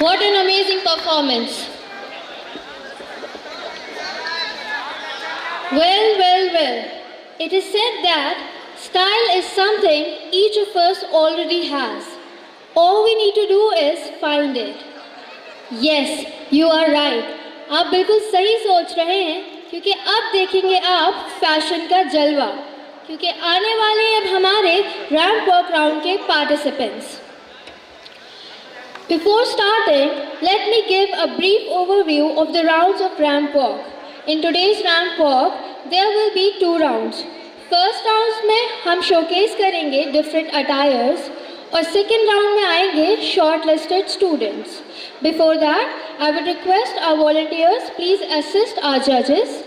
What an amazing performance. Well. It is said that style is something each of us already has. All we need to do is find it. Yes, you are right. आप बिल्कुल सही सोच रहे हैं क्योंकि अब देखेंगे आप फैशन का जलवा क्योंकि आने वाले अब हमारे रैंप वॉक राउंड के participants. Before starting, let me give a brief overview of the rounds of ramp walk. In today's ramp walk, there will be 2 rounds. First round में हम showcase करेंगे different attires और second round में आएंगे shortlisted students. Before that, I would request our volunteers please assist our judges